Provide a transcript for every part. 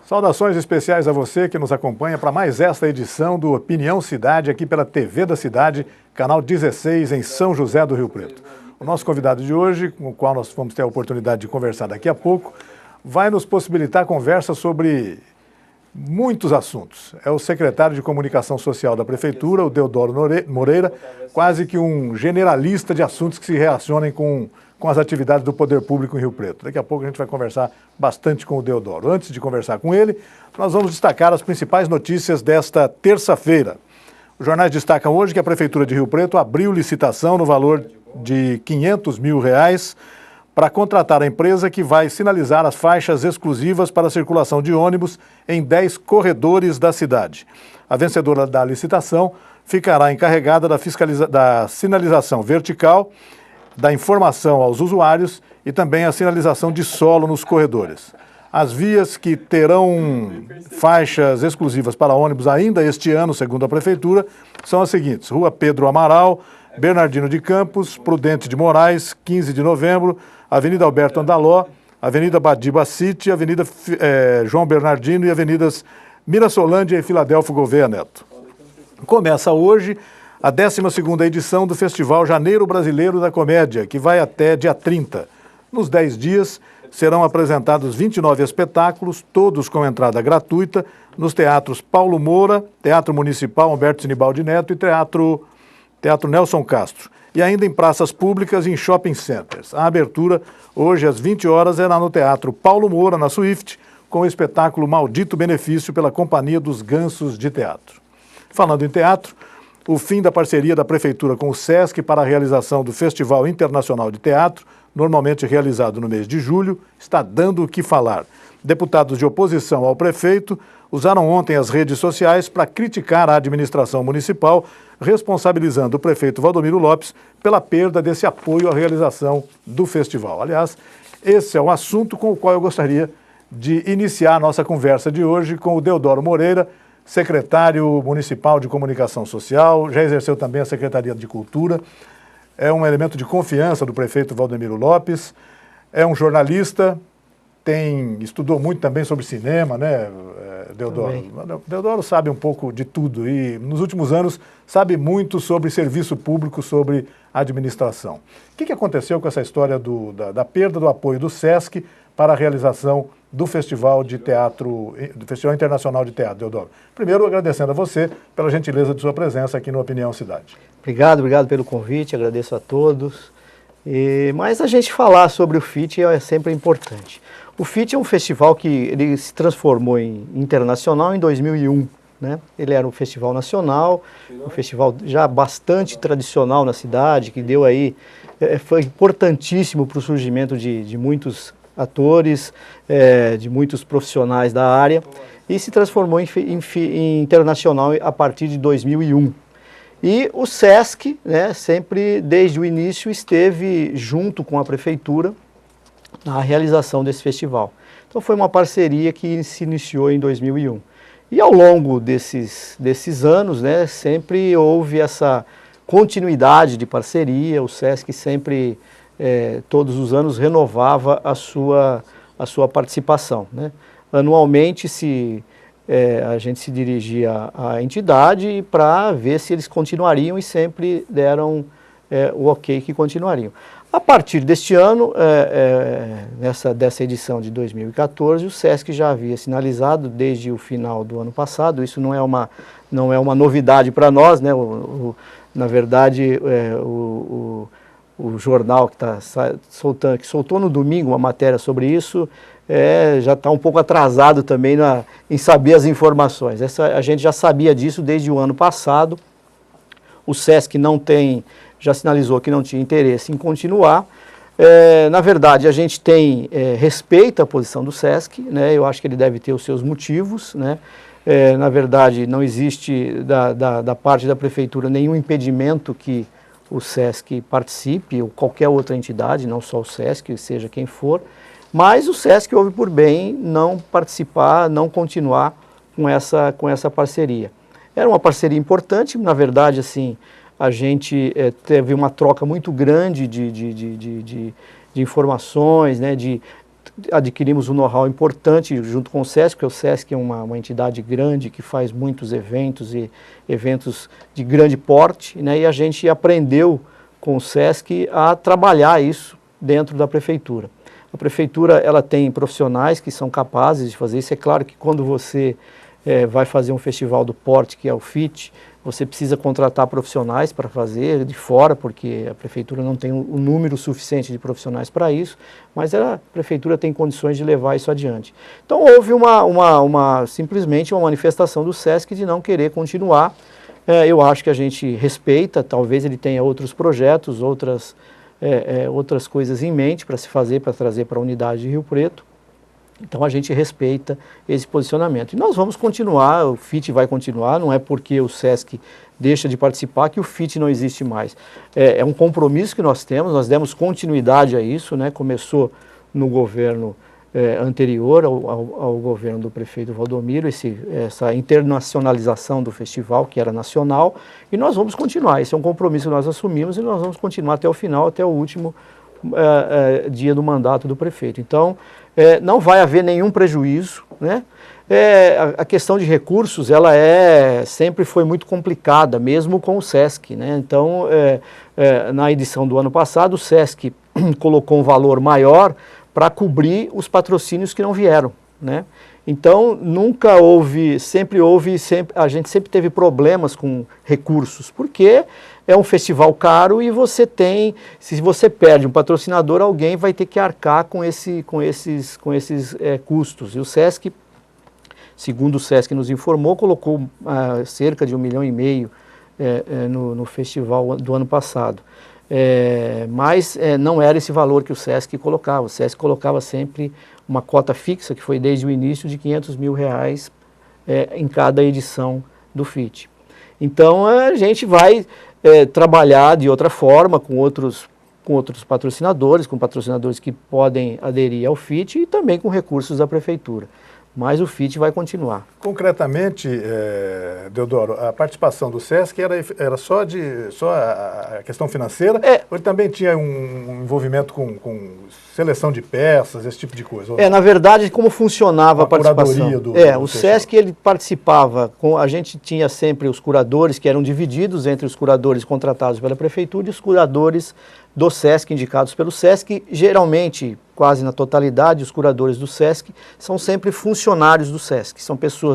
Saudações especiais a você que nos acompanha para mais esta edição do Opinião Cidade, aqui pela TV da Cidade, canal 16, em São José do Rio Preto. O nosso convidado de hoje, com o qual nós vamos ter a oportunidade de conversar daqui a pouco, vai nos possibilitar conversa sobre muitos assuntos. É o secretário de Comunicação Social da Prefeitura, o Deodoro Moreira, quase que um generalista de assuntos que se relacionem com as atividades do poder público em Rio Preto. Daqui a pouco a gente vai conversar bastante com o Deodoro. Antes de conversar com ele, nós vamos destacar as principais notícias desta terça-feira. Os jornais destacam hoje que a Prefeitura de Rio Preto abriu licitação no valor de R$500 mil para contratar a empresa que vai sinalizar as faixas exclusivas para a circulação de ônibus em 10 corredores da cidade. A vencedora da licitação ficará encarregada da sinalização vertical, da informação aos usuários e também a sinalização de solo nos corredores. As vias que terão faixas exclusivas para ônibus ainda este ano, segundo a Prefeitura, são as seguintes: Rua Pedro Amaral, Bernardino de Campos, Prudente de Moraes, 15 de novembro, Avenida Alberto Andaló, Avenida Badiba City, Avenida João Bernardino e Avenidas Mirassolândia e Filadélfio Gouveia Neto. Começa hoje a 12ª edição do Festival Janeiro Brasileiro da Comédia, que vai até dia 30. Nos 10 dias serão apresentados 29 espetáculos, todos com entrada gratuita, nos teatros Paulo Moura, Teatro Municipal Humberto Sinibaldi Neto e Teatro Nelson Castro. E ainda em praças públicas e em shopping centers. A abertura, hoje às 20 horas, será no Teatro Paulo Moura, na Swift, com o espetáculo Maldito Benefício pela Companhia dos Gansos de Teatro. Falando em teatro, o fim da parceria da Prefeitura com o SESC para a realização do Festival Internacional de Teatro, normalmente realizado no mês de julho, está dando o que falar. Deputados de oposição ao prefeito usaram ontem as redes sociais para criticar a administração municipal, responsabilizando o prefeito Valdomiro Lopes pela perda desse apoio à realização do festival. Aliás, esse é um assunto com o qual eu gostaria de iniciar a nossa conversa de hoje com o Deodoro Moreira, secretário municipal de Comunicação Social, já exerceu também a Secretaria de Cultura, é um elemento de confiança do prefeito Valdomiro Lopes, é um jornalista, estudou muito também sobre cinema, né, Deodoro? Também. Deodoro sabe um pouco de tudo e, nos últimos anos, sabe muito sobre serviço público, sobre administração. O que aconteceu com essa história da perda do apoio do SESC para a realização do Festival Internacional de Teatro, Deodoro? Primeiro, agradecendo a você pela gentileza de sua presença aqui no Opinião Cidade. Obrigado pelo convite, agradeço a todos. Mas a gente falar sobre o FIT é sempre importante. O FIT é um festival que ele se transformou em internacional em 2001. Né? Ele era um festival nacional, um festival já bastante tradicional na cidade, que deu aí, foi importantíssimo para o surgimento de muitos atores, de muitos profissionais da área, e se transformou em internacional a partir de 2001. E o SESC, né, sempre desde o início esteve junto com a Prefeitura na realização desse festival. Então foi uma parceria que se iniciou em 2001. E ao longo desses anos, né, sempre houve essa continuidade de parceria, o SESC sempre, todos os anos, renovava a sua participação. Né? Anualmente a gente se dirigia à entidade para ver se eles continuariam e sempre deram o ok que continuariam. A partir deste ano, dessa edição de 2014, o SESC já havia sinalizado desde o final do ano passado, isso não é uma novidade para nós, né? Na verdade, o jornal que soltou no domingo uma matéria sobre isso, já está um pouco atrasado também em saber as informações. A gente já sabia disso desde o ano passado. O SESC já sinalizou que não tinha interesse em continuar. Na verdade, a gente respeita a posição do SESC, né? Eu acho que ele deve ter os seus motivos, né? Na verdade, não existe da parte da Prefeitura nenhum impedimento que o SESC participe, ou qualquer outra entidade, não só o SESC, seja quem for, mas o SESC houve por bem não participar, não continuar com essa parceria. Era uma parceria importante, na verdade, assim, a gente teve uma troca muito grande de informações, né, adquirimos um know-how importante junto com o SESC, porque o SESC é uma entidade grande que faz muitos eventos e eventos de grande porte, né? E a gente aprendeu com o SESC a trabalhar isso dentro da prefeitura. A prefeitura ela tem profissionais que são capazes de fazer isso. É claro que quando você vai fazer um festival do porte, que é o FIT, você precisa contratar profissionais para fazer de fora, porque a prefeitura não tem um número suficiente de profissionais para isso, mas a prefeitura tem condições de levar isso adiante. Então houve simplesmente uma manifestação do SESC de não querer continuar. Eu acho que a gente respeita, talvez ele tenha outros projetos, outras coisas em mente para se fazer, para trazer para a unidade de Rio Preto. Então a gente respeita esse posicionamento. E nós vamos continuar, o FIT vai continuar, não é porque o SESC deixa de participar que o FIT não existe mais. É um compromisso que nós demos continuidade a isso, né? Começou no governo anterior ao governo do prefeito Valdomiro, essa internacionalização do festival, que era nacional, e nós vamos continuar. Esse é um compromisso que nós assumimos e nós vamos continuar até o final, até o último dia do mandato do prefeito. Então, não vai haver nenhum prejuízo, né? A questão de recursos, ela sempre foi muito complicada, mesmo com o SESC, né? Então, na edição do ano passado, o SESC colocou um valor maior para cobrir os patrocínios que não vieram, né? Então, nunca houve, a gente sempre teve problemas com recursos, porque é um festival caro e se você perde um patrocinador, alguém vai ter que arcar com esses custos. E o SESC, segundo o SESC nos informou, colocou cerca de 1,5 milhão no festival do ano passado. Mas não era esse valor que o SESC colocava. O SESC colocava sempre uma cota fixa, que foi desde o início, de R$500 mil em cada edição do FIT. Então a gente vai trabalhar de outra forma com outros patrocinadores, com patrocinadores que podem aderir ao FIT e também com recursos da prefeitura. Mas o FIT vai continuar. Concretamente, Deodoro, a participação do SESC era só a questão financeira, ou ele também tinha um envolvimento com seleção de peças, esse tipo de coisa? Na verdade, como funcionava a participação? O SESC ele participava, a gente tinha sempre os curadores, que eram divididos entre os curadores contratados pela prefeitura e os curadores do SESC, indicados pelo SESC. Geralmente, quase na totalidade, os curadores do SESC são sempre funcionários do SESC, são pessoas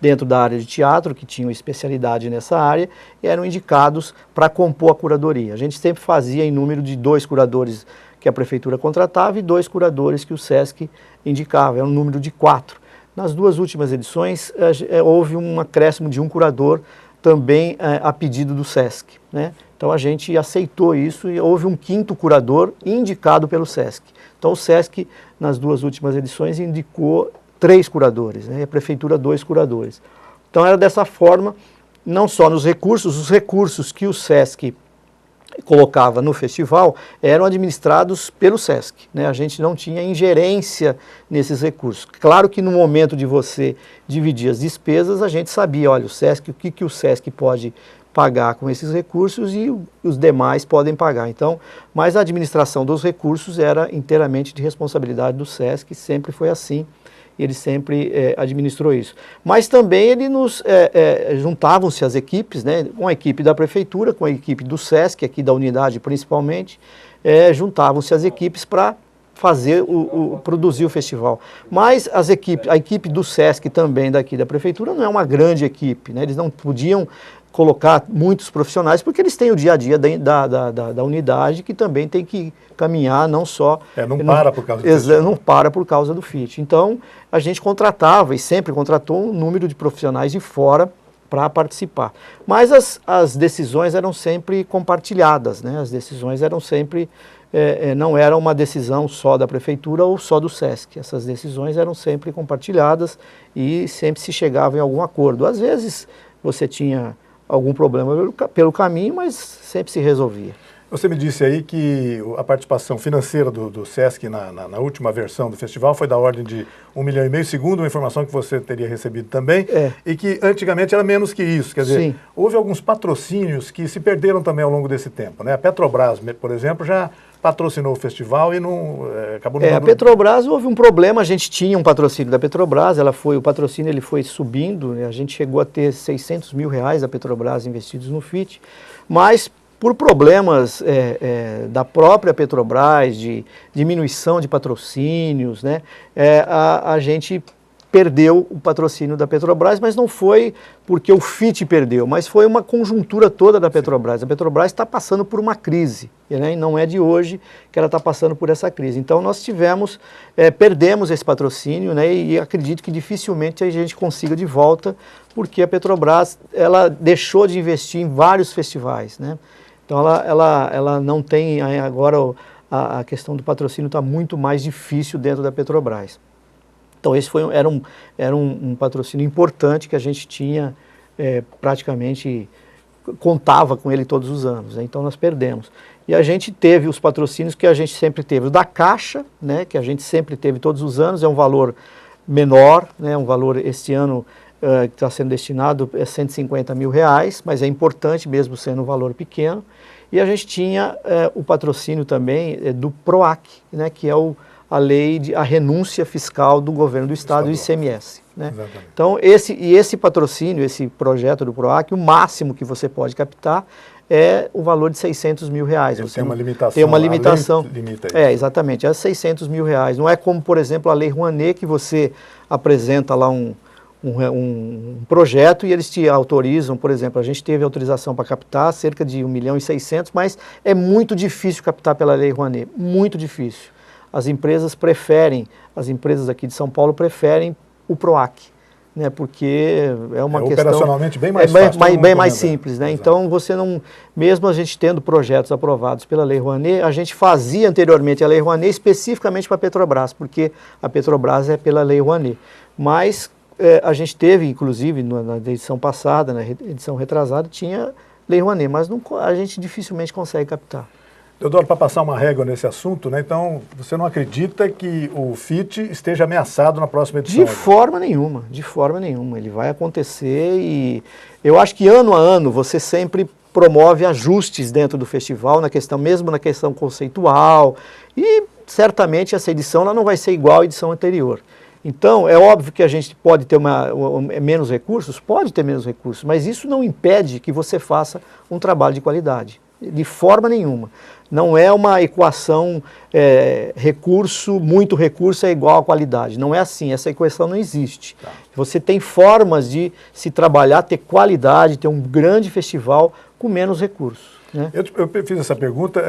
dentro da área de teatro, que tinham especialidade nessa área, e eram indicados para compor a curadoria. A gente sempre fazia em número de 2 curadores que a prefeitura contratava e 2 curadores que o SESC indicava, é um número de 4. Nas 2 últimas edições, houve um acréscimo de um curador também a pedido do SESC, né? Então a gente aceitou isso e houve um 5º curador indicado pelo SESC. Então o SESC, nas 2 últimas edições, indicou 3 curadores, né? E a prefeitura 2 curadores. Então era dessa forma, não só nos recursos, os recursos que o SESC colocava no festival eram administrados pelo SESC, né? A gente não tinha ingerência nesses recursos. Claro que no momento de você dividir as despesas, a gente sabia, olha, o que o SESC pode pagar com esses recursos e os demais podem pagar. Então, mas a administração dos recursos era inteiramente de responsabilidade do SESC, sempre foi assim. Ele sempre administrou isso. Mas também juntavam-se as equipes, né, com a equipe da prefeitura, com a equipe do SESC, aqui da unidade principalmente, juntavam-se as equipes para produzir o festival. Mas a equipe do SESC também daqui da prefeitura não é uma grande equipe, né, eles não podiam colocar muitos profissionais, porque eles têm o dia a dia da unidade, que também tem que caminhar, não só... Não para por causa do FIT. Não para por causa do FIT. Então, a gente contratava, e sempre contratou, um número de profissionais de fora para participar. Mas as decisões eram sempre compartilhadas, né? As decisões eram sempre... não era uma decisão só da prefeitura ou só do SESC. Essas decisões eram sempre compartilhadas e sempre se chegava em algum acordo. Às vezes, você tinha algum problema pelo caminho, mas sempre se resolvia. Você me disse aí que a participação financeira do SESC na última versão do festival foi da ordem de 1,5 milhão, segundo uma informação que você teria recebido também, e que antigamente era menos que isso. Quer dizer, houve alguns patrocínios que se perderam também ao longo desse tempo, né? A Petrobras, por exemplo, já patrocinou o festival e não acabou não A Petrobras houve um problema, a gente tinha um patrocínio da Petrobras, o patrocínio ele foi subindo, né? A gente chegou a ter R$600 mil da Petrobras investidos no FIT, mas por problemas da própria Petrobras, de diminuição de patrocínios, né? A gente perdeu o patrocínio da Petrobras, mas não foi porque o FIT perdeu, mas foi uma conjuntura toda da Petrobras. A Petrobras está passando por uma crise, né? E não é de hoje que ela está passando por essa crise. Então nós perdemos esse patrocínio, né? E acredito que dificilmente a gente consiga de volta, porque a Petrobras ela deixou de investir em vários festivais, né? Então ela não tem agora a questão do patrocínio está muito mais difícil dentro da Petrobras. Então esse era um patrocínio importante que a gente tinha, praticamente contava com ele todos os anos, né? Então nós perdemos. E a gente teve os patrocínios que a gente sempre teve, o da Caixa, né, que a gente sempre teve todos os anos, é um valor menor, né, um valor este ano que está sendo destinado é R$150 mil, mas é importante mesmo sendo um valor pequeno. E a gente tinha o patrocínio também do PROAC, né, que é a lei a renúncia fiscal do governo do estado, do ICMS. Né? Então, esse patrocínio, esse projeto do PROAC, o máximo que você pode captar é o valor de R$600 mil. Ele tem uma limitação. Tem uma limitação. Limita isso. Exatamente, é R$600 mil. Não é como, por exemplo, a Lei Rouanet, que você apresenta lá um projeto e eles te autorizam, por exemplo, a gente teve autorização para captar cerca de 1.600.000, mas é muito difícil captar pela Lei Rouanet, muito difícil. As empresas aqui de São Paulo preferem o PROAC, né, porque é uma questão... Operacionalmente bem mais fácil. Bem mais simples, né? Então você não... Mesmo a gente tendo projetos aprovados pela Lei Rouanet, a gente fazia anteriormente a Lei Rouanet especificamente para a Petrobras, porque a Petrobras é pela Lei Rouanet. Mas a gente teve, inclusive, na edição passada, na edição retrasada, tinha Lei Rouanet, mas a gente dificilmente consegue captar. Deodoro, para passar uma régua nesse assunto, né, então você não acredita que o FIT esteja ameaçado na próxima edição? De forma nenhuma, de forma nenhuma. Ele vai acontecer e eu acho que ano a ano você sempre promove ajustes dentro do festival, mesmo na questão conceitual, e certamente essa edição ela não vai ser igual à edição anterior. Então, é óbvio que a gente pode ter menos recursos, pode ter menos recursos, mas isso não impede que você faça um trabalho de qualidade, de forma nenhuma. Não é uma equação muito recurso é igual a qualidade, não é assim, essa equação não existe. Tá. Você tem formas de se trabalhar, ter qualidade, ter um grande festival com menos recursos. Né? Eu fiz essa pergunta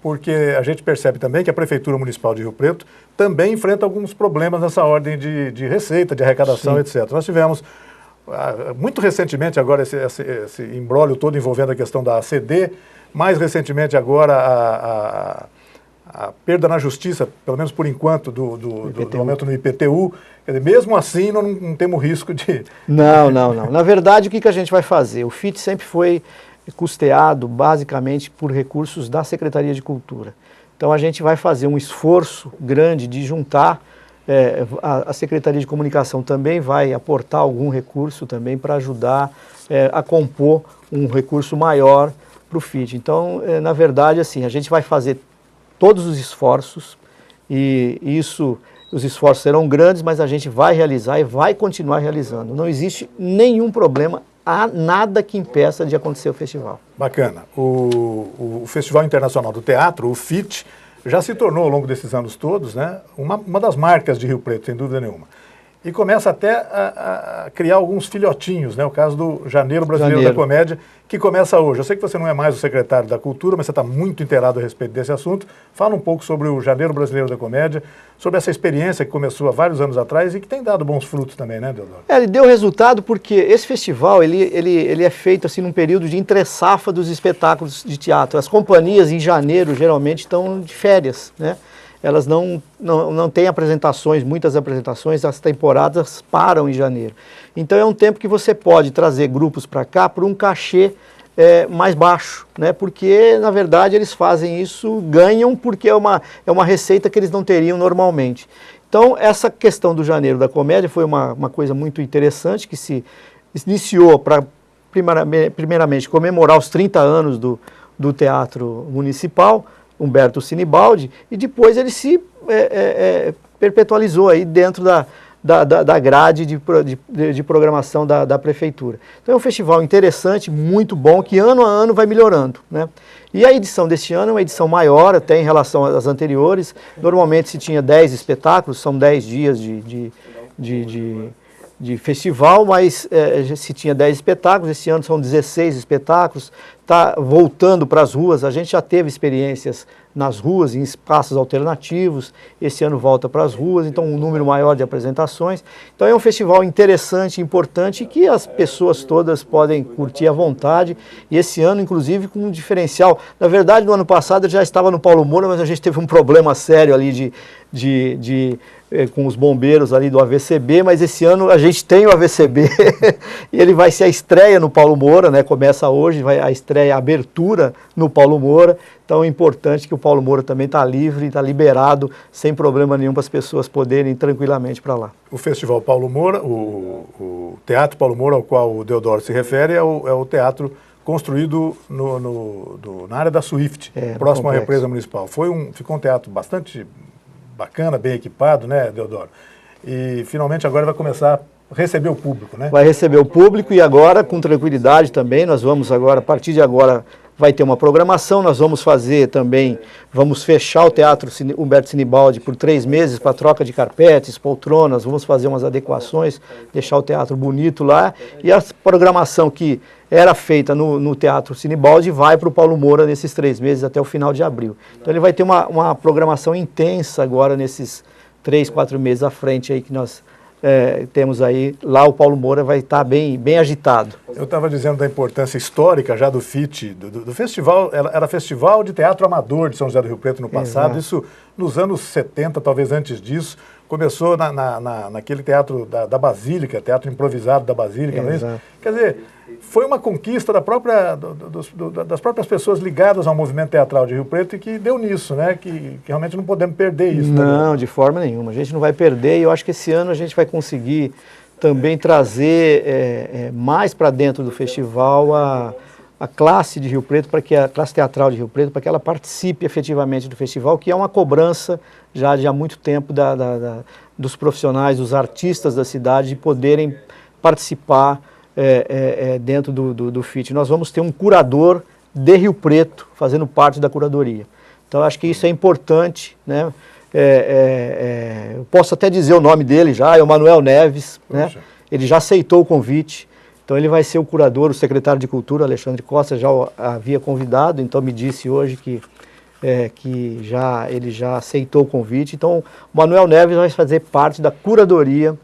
porque a gente percebe também que a Prefeitura Municipal de Rio Preto também enfrenta alguns problemas nessa ordem de receita, de arrecadação, sim, etc. Nós tivemos, muito recentemente agora, esse imbróglio todo envolvendo a questão da ACD, mais recentemente agora a perda na justiça, pelo menos por enquanto, do aumento no IPTU. Quer dizer, mesmo assim não temos risco de... Não. Na verdade, o que a gente vai fazer? O FIT sempre foi custeado basicamente por recursos da Secretaria de Cultura. Então a gente vai fazer um esforço grande de juntar, a Secretaria de Comunicação também vai aportar algum recurso também para ajudar a compor um recurso maior para o FIT. Então, na verdade, assim, a gente vai fazer todos os esforços e os esforços serão grandes, mas a gente vai realizar e vai continuar realizando. Não existe nenhum problema, há nada que impeça de acontecer o festival. Bacana. O Festival Internacional do Teatro, o FIT, já se tornou ao longo desses anos todos, né, uma das marcas de Rio Preto, sem dúvida nenhuma. E começa até a criar alguns filhotinhos, né? O caso do Janeiro Brasileiro da Comédia, que começa hoje. Eu sei que você não é mais o secretário da Cultura, mas você está muito inteirado a respeito desse assunto. Fala um pouco sobre o Janeiro Brasileiro da Comédia, sobre essa experiência que começou há vários anos atrás e que tem dado bons frutos também, né, Deodoro? Ele deu resultado porque esse festival ele é feito assim num período de entre-safra dos espetáculos de teatro. As companhias em janeiro geralmente estão de férias, né? Elas não têm muitas apresentações, as temporadas param em janeiro. Então é um tempo que você pode trazer grupos para cá por um cachê mais baixo, né? Porque na verdade eles fazem isso, ganham porque é uma receita que eles não teriam normalmente. Então essa questão do Janeiro da Comédia foi uma coisa muito interessante que se iniciou para primeiramente comemorar os 30 anos do Teatro Municipal, Humberto Sinibaldi, e depois ele se perpetualizou aí dentro da grade de programação da prefeitura. Então é um festival interessante, muito bom, que ano a ano vai melhorando, né? E a edição deste ano é uma edição maior, até em relação às anteriores. Normalmente se tinha 10 espetáculos, são 10 dias de festival, mas se tinha 10 espetáculos, esse ano são 16 espetáculos, está voltando para as ruas. A gente já teve experiências nas ruas, em espaços alternativos, esse ano volta para as ruas, então um número maior de apresentações. Então é um festival interessante, importante, que as pessoas todas podem curtir à vontade, e esse ano, inclusive, com um diferencial. Na verdade, no ano passado eu já estava no Paulo Moura, mas a gente teve um problema sério ali com os bombeiros ali do AVCB, mas esse ano a gente tem o AVCB e ele vai ser a estreia no Paulo Moura, né? Começa hoje, vai a estreia, a abertura no Paulo Moura. Então é importante que o Paulo Moura também está livre, está liberado, sem problema nenhum para as pessoas poderem ir tranquilamente para lá. O Festival Paulo Moura, o Teatro Paulo Moura, ao qual o Deodoro se refere, é o teatro construído na área da Swift, próximo à represa municipal. Ficou um teatro bastante bacana, bem equipado, né, Deodoro? E finalmente agora vai começar a receber o público, né? Vai receber o público e agora, com tranquilidade também, nós vamos agora, a partir de agora, vai ter uma programação, nós vamos fazer também, vamos fechar o Teatro Humberto Sinibaldi por 3 meses para troca de carpetes, poltronas, vamos fazer umas adequações, deixar o teatro bonito lá, e a programação que era feita no Teatro Sinibaldi vai para o Paulo Moura nesses 3 meses até o final de abril. Então ele vai ter uma programação intensa agora nesses 3, 4 meses à frente aí que nós temos aí. Lá o Paulo Moura vai estar bem agitado. Eu estava dizendo da importância histórica já do FIT, do festival, era Festival de Teatro Amador de São José do Rio Preto no passado. Exato. Isso nos anos 70, talvez antes disso, começou naquele teatro da Basílica, teatro improvisado da Basílica, não é isso? Quer dizer, foi uma conquista das próprias pessoas ligadas ao movimento teatral de Rio Preto e que deu nisso, né? Que realmente não podemos perder isso. Não, de forma nenhuma. A gente não vai perder, e eu acho que esse ano a gente vai conseguir também trazer mais para dentro do festival a classe de Rio Preto, a classe teatral de Rio Preto, para que ela participe efetivamente do festival, que é uma cobrança já de há muito tempo dos profissionais, dos artistas da cidade, de poderem participar dentro do FIT. Nós vamos ter um curador de Rio Preto fazendo parte da curadoria. Então acho que isso é importante, né? Eu posso até dizer o nome dele já, é o Manuel Neves, né? Ele já aceitou o convite. Então ele vai ser o curador, o secretário de Cultura, Alexandre Costa, já o havia convidado, então me disse hoje que ele já aceitou o convite. Então o Manuel Neves vai fazer parte da curadoria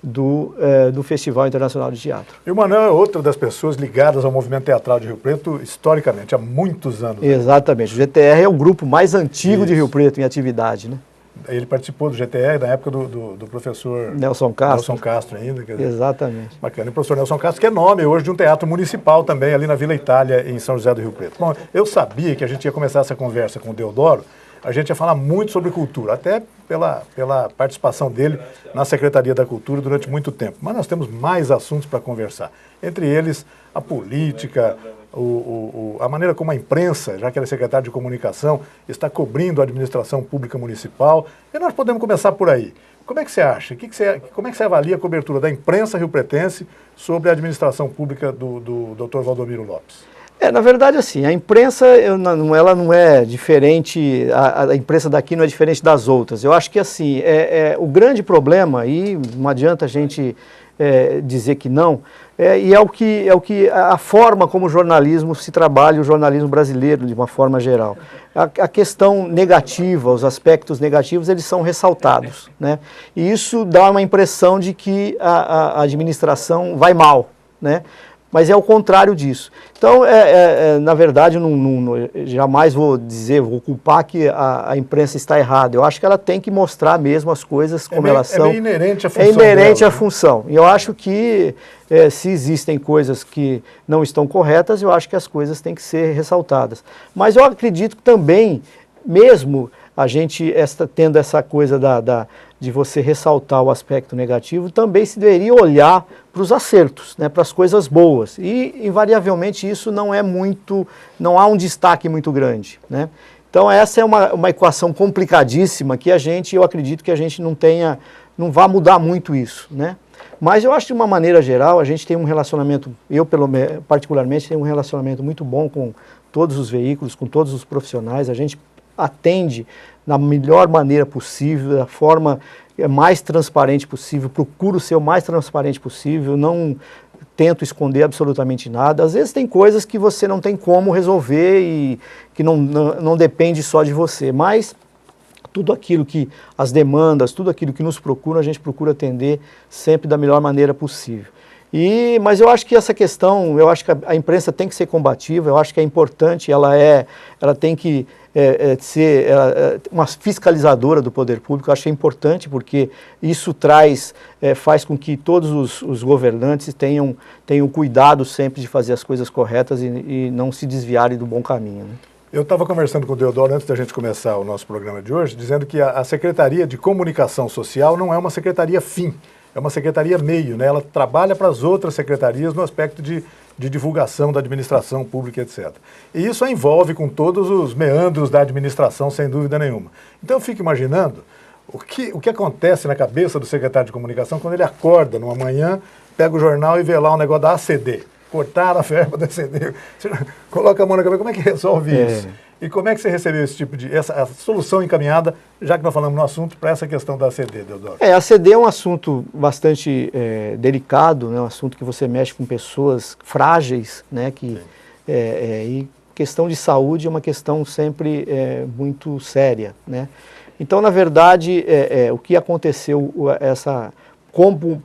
do Festival Internacional de Teatro. E o Manuel é outra das pessoas ligadas ao movimento teatral de Rio Preto historicamente, há muitos anos. Exatamente, o GTR é o grupo mais antigo de Rio Preto em atividade, né? Ele participou do GTR na época do professor Nelson Castro. Nelson Castro ainda. Quer dizer, exatamente. Bacana. E o professor Nelson Castro, que é nome hoje de um teatro municipal também, ali na Vila Itália, em São José do Rio Preto. Bom, eu sabia que a gente ia começar essa conversa com o Deodoro, a gente ia falar muito sobre cultura, até pela participação dele na Secretaria da Cultura durante muito tempo. Mas nós temos mais assuntos para conversar. Entre eles, a política, a maneira como a imprensa, já que ela é secretária de comunicação, está cobrindo a administração pública municipal. E nós podemos começar por aí. Como é que você acha? Como é que você avalia a cobertura da imprensa riopretense sobre a administração pública do Dr. Valdomiro Lopes? Na verdade, assim, a imprensa, ela não é diferente, a imprensa daqui não é diferente das outras. Eu acho que, assim, o grande problema, e não adianta a gente dizer que não, e a forma como o jornalismo se trabalha, o jornalismo brasileiro, de uma forma geral. A questão negativa, os aspectos negativos, eles são ressaltados, né? E isso dá uma impressão de que a administração vai mal, né? Mas é o contrário disso. Então, na verdade, jamais vou culpar que a imprensa está errada. Eu acho que ela tem que mostrar mesmo as coisas como elas são. É inerente à função. É inerente à função. E eu acho que, se existem coisas que não estão corretas, eu acho que as coisas têm que ser ressaltadas. Mas eu acredito que também, mesmo a gente tendo essa coisa de você ressaltar o aspecto negativo, também se deveria olhar para os acertos, né, para as coisas boas. E, invariavelmente, isso não há um destaque muito grande, né? Então essa é uma equação complicadíssima que eu acredito que a gente não vai mudar muito isso, né? Mas eu acho que de uma maneira geral a gente tem um relacionamento, particularmente tenho um relacionamento muito bom com todos os veículos, com todos os profissionais, a gente atende da melhor maneira possível, da forma mais transparente possível, procuro ser o mais transparente possível, não tento esconder absolutamente nada. Às vezes tem coisas que você não tem como resolver e que não depende só de você, mas tudo aquilo que, as demandas, tudo aquilo que nos procura, a gente procura atender sempre da melhor maneira possível. Mas eu acho que essa questão, eu acho que a imprensa tem que ser combativa, eu acho que é importante, ela tem que ser uma fiscalizadora do poder público, eu acho que é importante porque isso faz com que todos os governantes tenham cuidado sempre de fazer as coisas corretas e não se desviarem do bom caminho, né? Eu estava conversando com o Deodoro antes da gente começar o nosso programa de hoje, dizendo que a Secretaria de Comunicação Social não é uma secretaria fim, é uma secretaria meio, né? Ela trabalha para as outras secretarias no aspecto de divulgação da administração pública, etc. E isso a envolve com todos os meandros da administração, sem dúvida nenhuma. Então eu fico imaginando o que acontece na cabeça do secretário de Comunicação quando ele acorda numa manhã, pega o jornal e vê lá um negócio da ACD. Cortaram a verba da ACD. Você coloca a mão na cabeça, como é que resolve isso? E como é que você recebeu esse tipo essa solução encaminhada, já que nós falamos no assunto, para essa questão da ACD, Deodoro? A ACD é um assunto bastante delicado, né? Um assunto que você mexe com pessoas frágeis, né? E questão de saúde é uma questão sempre muito séria, né? Então, na verdade, o que aconteceu,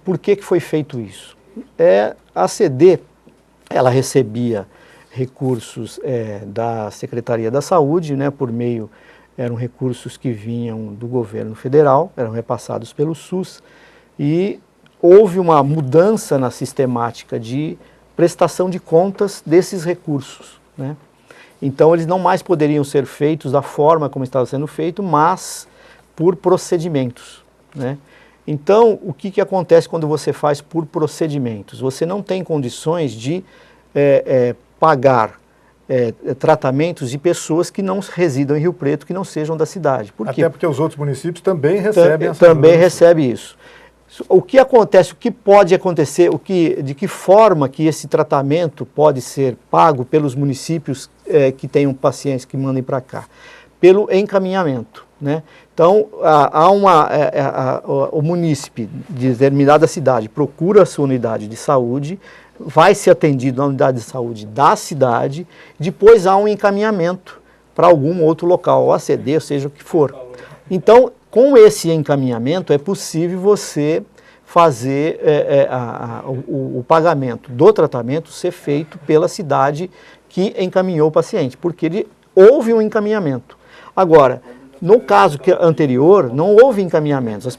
por que foi feito isso? A ACD, ela recebia recursos da Secretaria da Saúde, né, eram recursos que vinham do governo federal, eram repassados pelo SUS, e houve uma mudança na sistemática de prestação de contas desses recursos, né? Então eles não mais poderiam ser feitos da forma como estava sendo feito, mas por procedimentos, né? Então, o que acontece quando você faz por procedimentos? Você não tem condições de pagar tratamentos de pessoas que não residam em Rio Preto, que não sejam da cidade. Por quê? Até porque os outros municípios também recebem Também recebem isso. O que acontece, o que pode acontecer, de que forma que esse tratamento pode ser pago pelos municípios que tenham pacientes que mandem para cá? Pelo encaminhamento, né? Então, o munícipe de determinada cidade procura a sua unidade de saúde, vai ser atendido na unidade de saúde da cidade, depois há um encaminhamento para algum outro local, ou ACD, ou seja o que for. Então, com esse encaminhamento é possível você fazer o pagamento do tratamento ser feito pela cidade que encaminhou o paciente, porque houve um encaminhamento. Agora, no caso anterior, não houve encaminhamentos,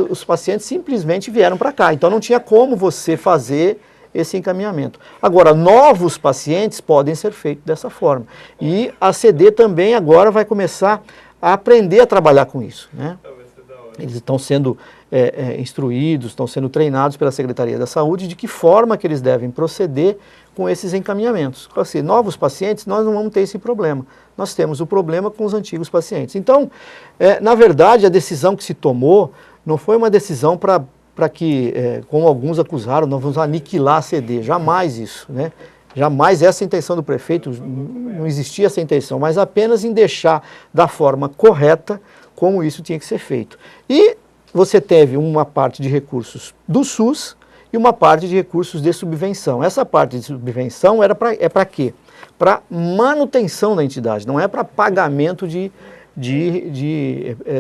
os pacientes simplesmente vieram para cá, então não tinha como você fazer esse encaminhamento. Agora, novos pacientes podem ser feitos dessa forma. E a ACD também agora vai começar a aprender a trabalhar com isso, né? Eles estão sendo instruídos, estão sendo treinados pela Secretaria da Saúde de que forma que eles devem proceder com esses encaminhamentos. Assim, novos pacientes, nós não vamos ter esse problema. Nós temos o problema com os antigos pacientes. Então, na verdade, a decisão que se tomou não foi uma decisão para que, como alguns acusaram, nós vamos aniquilar a ACD. Jamais isso, né? Jamais essa intenção do prefeito, não existia essa intenção, mas apenas em deixar da forma correta como isso tinha que ser feito. E você teve uma parte de recursos do SUS e uma parte de recursos de subvenção. Essa parte de subvenção é para quê? Para manutenção da entidade, não é para pagamento de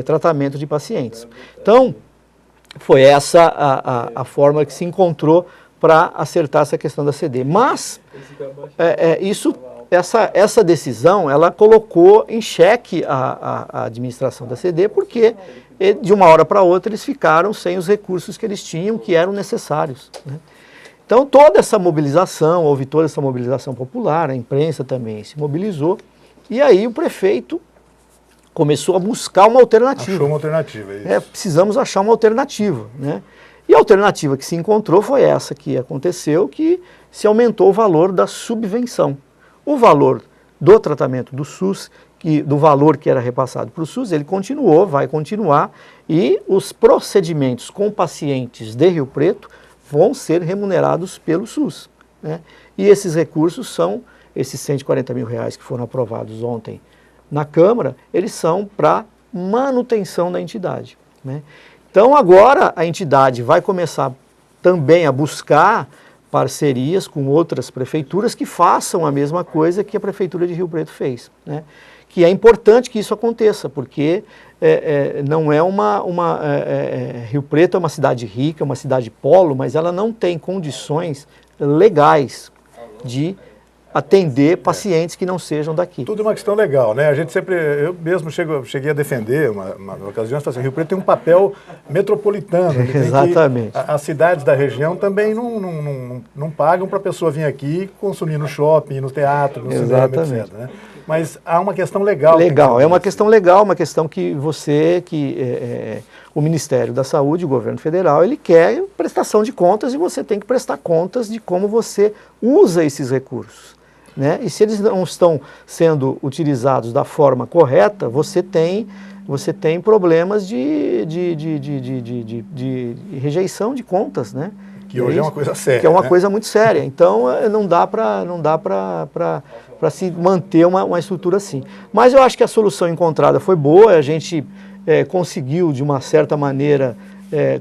tratamento de pacientes. Então, foi essa a forma que se encontrou para acertar essa questão da ACD. Mas essa decisão, ela colocou em xeque a administração da ACD, porque de uma hora para outra eles ficaram sem os recursos que eles tinham, que eram necessários, né? Então toda essa mobilização, houve toda essa mobilização popular, a imprensa também se mobilizou, e aí o prefeito começou a buscar uma alternativa. Achou uma alternativa, é isso. Precisamos achar uma alternativa, né? E a alternativa que se encontrou foi essa que aconteceu, que se aumentou o valor da subvenção. O valor do tratamento do SUS, do valor que era repassado para o SUS, ele continuou, vai continuar, e os procedimentos com pacientes de Rio Preto vão ser remunerados pelo SUS, né? E esses recursos são, esses R$140 mil que foram aprovados ontem na Câmara, eles são para manutenção da entidade, né? Então agora a entidade vai começar também a buscar parcerias com outras prefeituras que façam a mesma coisa que a Prefeitura de Rio Preto fez, né? Que é importante que isso aconteça, porque não é Rio Preto é uma cidade rica, uma cidade polo, mas ela não tem condições legais de atender pacientes que não sejam daqui. Tudo é uma questão legal, né? A gente sempre, eu mesmo cheguei a defender uma ocasião, assim, Rio Preto tem um papel metropolitano. Exatamente. As cidades da região também não pagam para a pessoa vir aqui consumir no shopping, no teatro, no cinema, etc., né? Mas há uma questão legal. Legal, é uma questão legal, uma questão que o Ministério da Saúde, o governo federal, ele quer prestação de contas e você tem que prestar contas de como você usa esses recursos, né? E se eles não estão sendo utilizados da forma correta, você tem problemas de rejeição de contas, né? Que hoje é uma coisa séria. Que é uma coisa muito séria. Então não dá para se manter uma estrutura assim. Mas eu acho que a solução encontrada foi boa, a gente conseguiu, de uma certa maneira,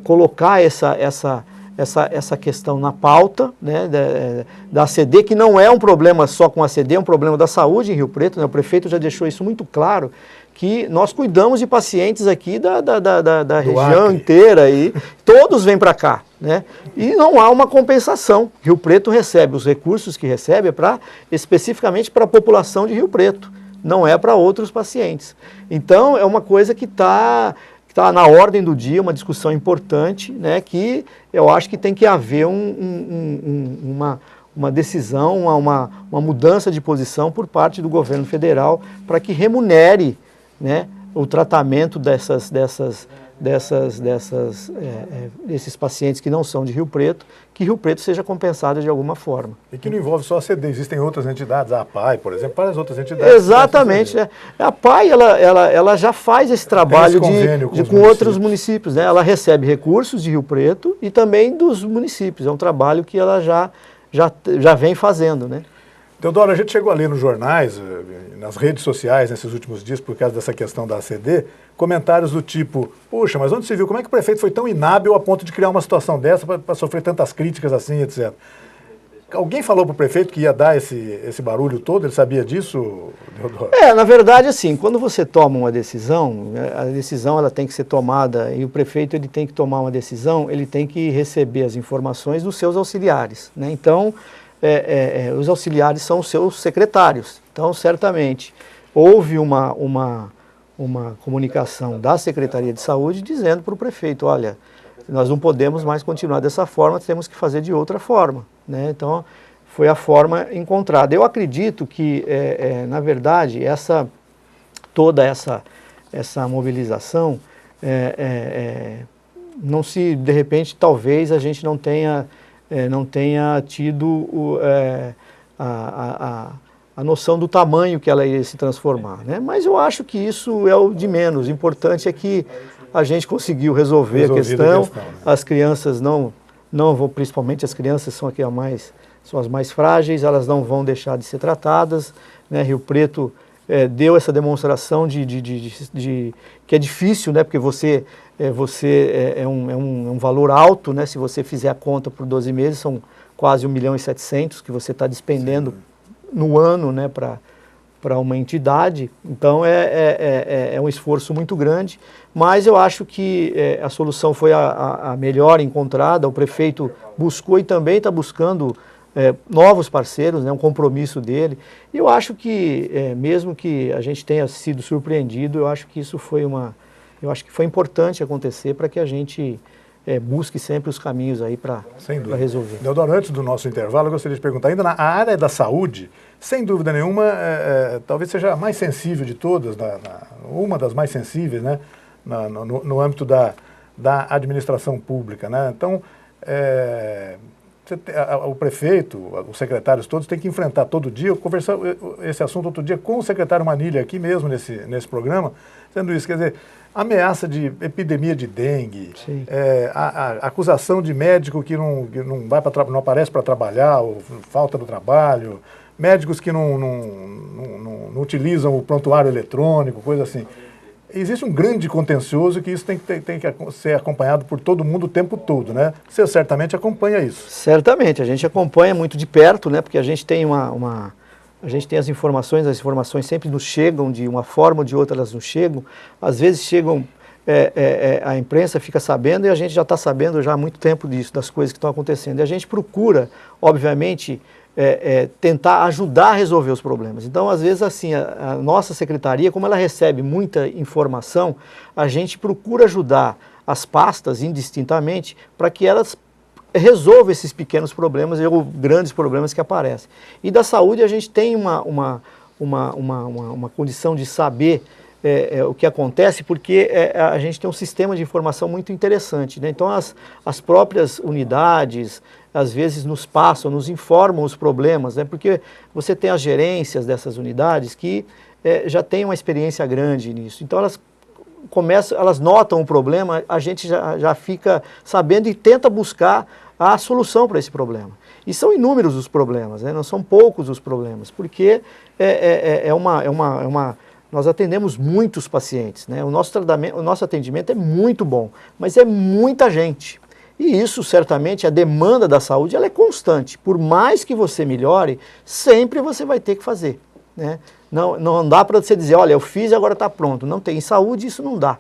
colocar essa questão na pauta, né, da ACD, que não é um problema só com a ACD, é um problema da saúde em Rio Preto, né? O prefeito já deixou isso muito claro, que nós cuidamos de pacientes aqui da região inteira e todos vêm para cá, né? E não há uma compensação. Rio Preto recebe os recursos que recebe especificamente para a população de Rio Preto, não é para outros pacientes. Então é uma coisa que está na ordem do dia, uma discussão importante, né, que eu acho que tem que haver uma decisão, uma mudança de posição por parte do governo federal para que remunere, né, o tratamento desses pacientes que não são de Rio Preto, que Rio Preto seja compensado de alguma forma. E que não envolve só a ACD, existem outras entidades, a APAI, por exemplo, várias outras entidades. Exatamente, né? A APAI ela já faz esse trabalho com outros municípios, né? Ela recebe recursos de Rio Preto e também dos municípios, é um trabalho que ela já vem fazendo, né? Teodoro, a gente chegou a ler nos jornais, nas redes sociais, nesses últimos dias, por causa dessa questão da ACD, comentários do tipo, puxa, mas onde se viu, como é que o prefeito foi tão inábil a ponto de criar uma situação dessa para sofrer tantas críticas assim, etc. Alguém falou para o prefeito que ia dar esse barulho todo? Ele sabia disso, Teodoro? Na verdade, assim, quando você toma uma decisão, a decisão ela tem que ser tomada, e o prefeito ele tem que tomar uma decisão, ele tem que receber as informações dos seus auxiliares, né? Então, os auxiliares são os seus secretários. Então, certamente, houve uma comunicação da Secretaria de Saúde dizendo para o prefeito, olha, nós não podemos mais continuar dessa forma, temos que fazer de outra forma, né? Então, foi a forma encontrada. Eu acredito que, na verdade, toda essa mobilização, não se, de repente, talvez a gente não tenha tido a noção do tamanho que ela ia se transformar, né? Mas eu acho que isso é o de menos. O importante é que a gente conseguiu resolver a questão, né? As crianças não vão, principalmente as crianças são são as mais frágeis, elas não vão deixar de ser tratadas, né? Rio Preto deu essa demonstração que é difícil, né? Porque você é um valor alto, né? Se você fizer a conta por 12 meses, são quase 1.700.000 que você está despendendo no ano, né? Para uma entidade. Então é um esforço muito grande, mas eu acho que a solução foi a melhor encontrada. O prefeito buscou e também está buscando novos parceiros, né, um compromisso dele. E eu acho que, mesmo que a gente tenha sido surpreendido, eu acho que isso foi importante acontecer para que a gente busque sempre os caminhos aí para resolver. Teodoro, antes do nosso intervalo, eu gostaria de perguntar, ainda na área da saúde, sem dúvida nenhuma, talvez seja a mais sensível de todas, uma das mais sensíveis, né, no âmbito da administração pública, né? Então, o prefeito, os secretários todos têm que enfrentar todo dia, eu conversei esse assunto outro dia com o secretário Manilha aqui mesmo nesse programa, sendo isso, quer dizer, ameaça de epidemia de dengue, a acusação de médico que não aparece para trabalhar, ou falta do trabalho, médicos que não utilizam o prontuário eletrônico, coisa assim. Existe um grande contencioso que isso tem que ser acompanhado por todo mundo o tempo todo, né? Você certamente acompanha isso. Certamente, a gente acompanha muito de perto, né? Porque a gente tem a gente tem as informações sempre nos chegam de uma forma ou de outra, elas nos chegam. Às vezes chegam, a imprensa fica sabendo e a gente já está sabendo já há muito tempo disso, das coisas que estão acontecendo. E a gente procura, obviamente, tentar ajudar a resolver os problemas. Então, às vezes, assim, a nossa secretaria, como ela recebe muita informação, a gente procura ajudar as pastas indistintamente para que elas resolvam esses pequenos problemas ou grandes problemas que aparecem. E da saúde a gente tem uma condição de saber o que acontece, porque a gente tem um sistema de informação muito interessante, né? Então as próprias unidades às vezes nos passam, nos informam os problemas, né? Porque você tem as gerências dessas unidades que já têm uma experiência grande nisso. Então elas notam o problema, a gente já fica sabendo e tenta buscar a solução para esse problema. E são inúmeros os problemas, né? Não são poucos os problemas, porque nós atendemos muitos pacientes, né? O nosso atendimento é muito bom, mas é muita gente. E isso, certamente, a demanda da saúde ela é constante. Por mais que você melhore, sempre você vai ter que fazer, né? Não dá para você dizer, olha, eu fiz e agora está pronto. Não tem. Em saúde isso não dá,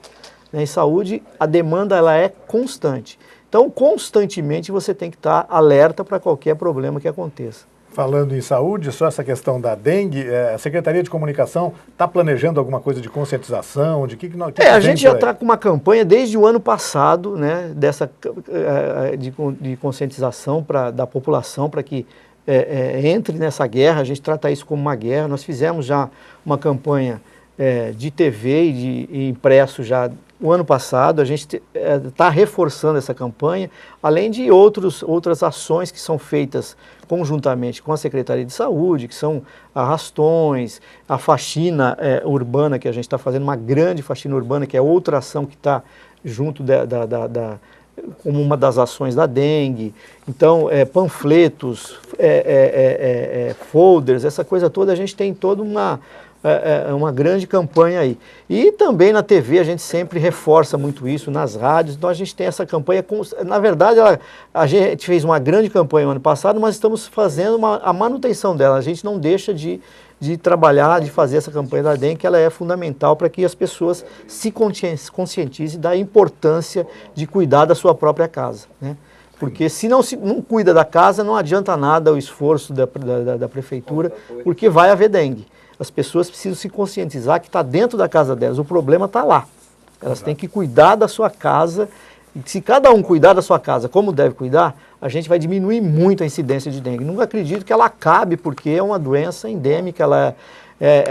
né? Em saúde a demanda ela é constante. Então, constantemente você tem que estar alerta para qualquer problema que aconteça. Falando em saúde, só essa questão da dengue, a Secretaria de Comunicação está planejando alguma coisa de conscientização? De que a gente já está com uma campanha desde o ano passado, né, de conscientização da população para que entre nessa guerra. A gente trata isso como uma guerra. Nós fizemos já uma campanha de TV e impresso já o ano passado. A gente está reforçando essa campanha, além de outras ações que são feitas conjuntamente com a Secretaria de Saúde, que são arrastões, a faxina urbana, que a gente está fazendo uma grande faxina urbana, que é outra ação que está junto como uma das ações da dengue. Então, panfletos, folders, essa coisa toda, a gente tem toda uma grande campanha aí. E também na TV a gente sempre reforça muito isso, nas rádios. Então a gente tem essa campanha, na verdade a gente fez uma grande campanha no ano passado, mas estamos fazendo a manutenção dela. A gente não deixa de trabalhar, de fazer essa campanha da dengue, que ela é fundamental para que as pessoas se conscientizem da importância de cuidar da sua própria casa, né? Porque se não cuida da casa, não adianta nada o esforço da prefeitura, porque vai haver dengue. As pessoas precisam se conscientizar que está dentro da casa delas, o problema está lá. Elas têm que cuidar da sua casa, e se cada um cuidar da sua casa como deve cuidar, a gente vai diminuir muito a incidência de dengue. Nunca acredito que ela acabe, porque é uma doença endêmica,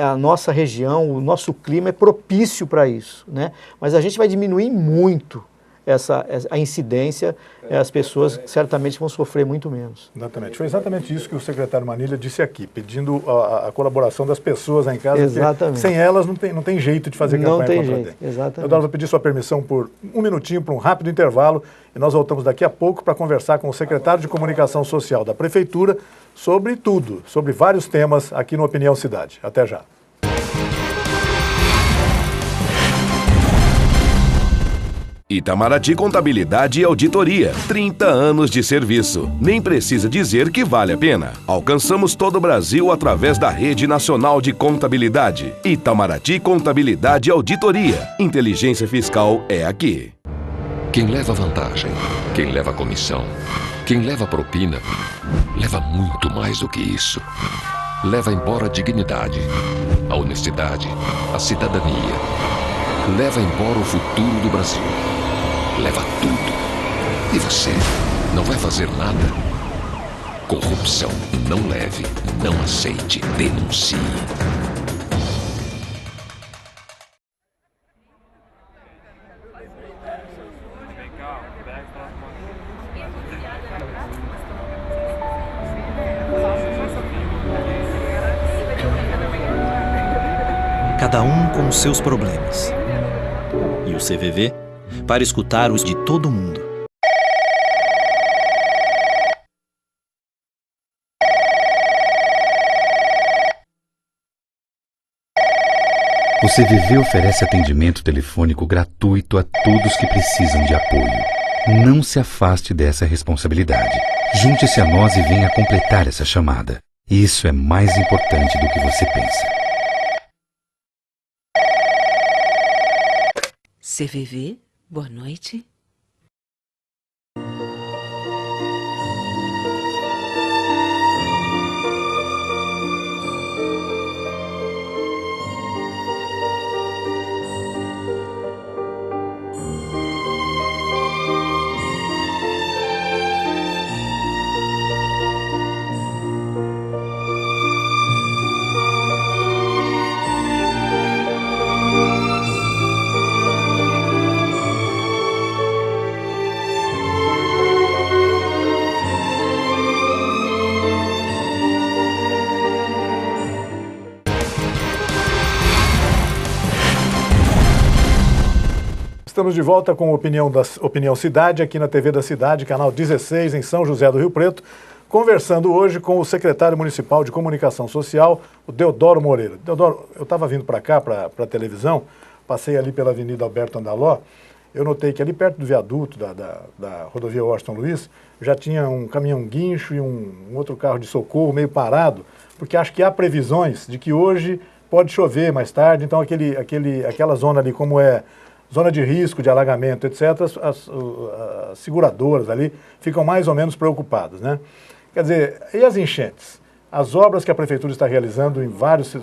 a nossa região, o nosso clima é propício para isso, né? Mas a gente vai diminuir muito a incidência, as pessoas certamente vão sofrer muito menos. Exatamente. Foi exatamente isso que o secretário Manilha disse aqui, pedindo a colaboração das pessoas lá em casa. Exatamente. Sem elas não tem jeito de fazer campanha contra a dengue. Exatamente. Eu vou pedir sua permissão por um minutinho, para um rápido intervalo, e nós voltamos daqui a pouco para conversar com o secretário de Comunicação Social da Prefeitura sobre tudo, sobre vários temas aqui no Opinião Cidade. Até já. Itamaraty Contabilidade e Auditoria, 30 anos de serviço. Nem precisa dizer que vale a pena. Alcançamos todo o Brasil através da Rede Nacional de Contabilidade. Itamaraty Contabilidade e Auditoria. Inteligência fiscal é aqui. Quem leva vantagem, quem leva comissão, quem leva propina, leva muito mais do que isso. Leva embora a dignidade, a honestidade, a cidadania. Leva embora o futuro do Brasil. Leva tudo. E você não vai fazer nada? Corrupção. Não leve, não aceite, denuncie. cada um com os seus problemas. E o CVV para escutar os de todo mundo. O CVV oferece atendimento telefônico gratuito a todos que precisam de apoio. Não se afaste dessa responsabilidade. Junte-se a nós e venha completar essa chamada. Isso é mais importante do que você pensa. CVV, boa noite. Estamos de volta com Opinião Cidade, aqui na TV da Cidade, canal 16, em São José do Rio Preto, conversando hoje com o secretário municipal de Comunicação Social, o Deodoro Moreira. Deodoro, eu estava vindo para cá, para a televisão, passei ali pela Avenida Alberto Andaló, eu notei que ali perto do viaduto da rodovia Washington Luiz, já tinha um caminhão guincho e um outro carro de socorro meio parado, porque acho que há previsões de que hoje pode chover mais tarde, então aquela zona ali, como é zona de risco, de alagamento, etc., as seguradoras ali ficam mais ou menos preocupadas, né? Quer dizer, e as enchentes? As obras que a Prefeitura está realizando em vários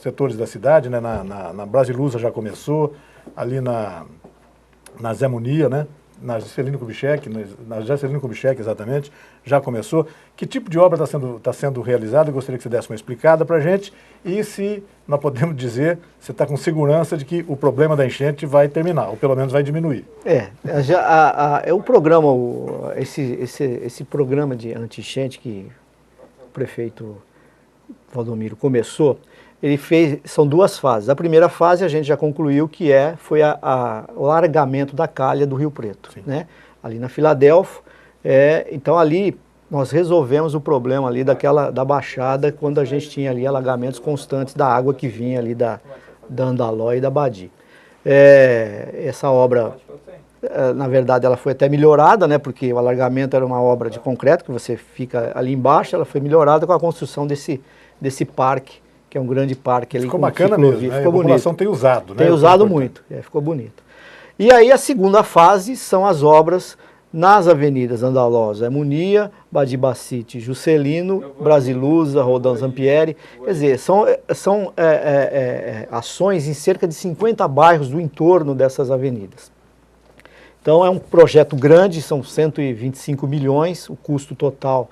setores da cidade, né? Na Brasilusa já começou, ali na Zé Munia, né? Na Juscelino Kubitschek, exatamente, já começou. Que tipo de obra está sendo realizada? Eu gostaria que você desse uma explicada para a gente. E se nós podemos dizer, você está com segurança de que o problema da enchente vai terminar, ou pelo menos vai diminuir. O programa, esse programa de anti-enchente que o prefeito Valdomiro começou, são duas fases. A primeira fase a gente já concluiu que foi o alargamento da calha do Rio Preto, né? Ali na Filadélfia. Então ali nós resolvemos o problema ali da baixada, quando a gente tinha ali alagamentos constantes da água que vinha ali da Andaló e da Badi. Essa obra, na verdade, ela foi até melhorada, né? Porque o alargamento era uma obra de concreto, que você fica ali embaixo, ela foi melhorada com a construção desse parque, que é um grande parque ali. Ficou bacana mesmo, né? Ficou a população bonito. Tem usado, né? Tem usado muito, ficou bonito. E aí a segunda fase são as obras nas avenidas Andaló, Zé Munia, Badi Bacite, Juscelino, Brasilusa, Rodan Zampieri. Quer dizer, são ações em cerca de 50 bairros do entorno dessas avenidas. Então é um projeto grande, são 125 milhões, o custo total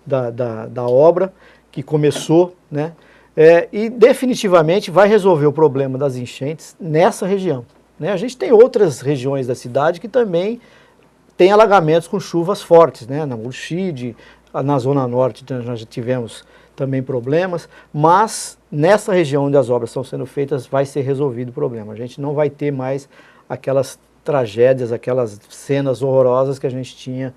da obra, que começou, né? E definitivamente vai resolver o problema das enchentes nessa região, né? A gente tem outras regiões da cidade que também tem alagamentos com chuvas fortes, né? Na Murchide, na Zona Norte nós já tivemos também problemas, mas nessa região onde as obras estão sendo feitas vai ser resolvido o problema. A gente não vai ter mais aquelas tragédias, aquelas cenas horrorosas que a gente tinha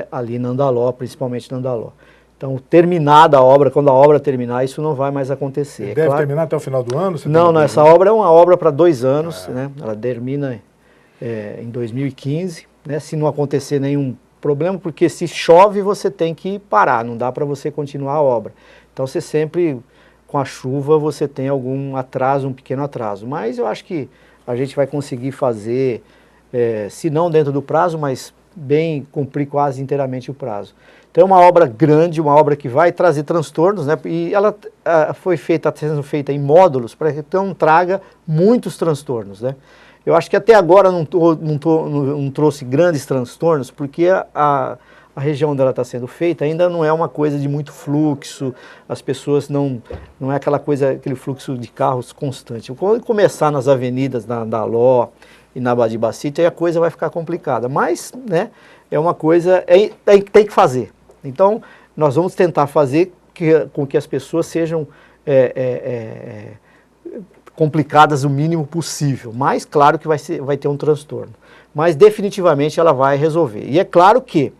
ali na Andaló, principalmente na Andaló. Então, terminada a obra, quando a obra terminar, isso não vai mais acontecer. Deve terminar até o final do ano? Não, essa obra é uma obra para 2 anos, né? Ela termina em 2015, né? Se não acontecer nenhum problema, porque se chove você tem que parar, não dá para você continuar a obra. Então, você sempre, com a chuva, você tem algum atraso, um pequeno atraso. Mas eu acho que a gente vai conseguir fazer, se não dentro do prazo, mas bem cumprir quase inteiramente o prazo. Então é uma obra grande, uma obra que vai trazer transtornos, né? E ela está sendo feita em módulos para que não traga muitos transtornos, né? Eu acho que até agora não trouxe grandes transtornos, porque a região onde ela está sendo feita ainda não é uma coisa de muito fluxo, as pessoas não é aquele fluxo de carros constante. Quando começar nas avenidas da Andaló e na Badi Bacite, aí a coisa vai ficar complicada, mas, né, é uma coisa tem que fazer. Então, nós vamos tentar fazer com que as pessoas sejam complicadas o mínimo possível, mas claro que vai ter um transtorno. Mas definitivamente ela vai resolver. E é claro que,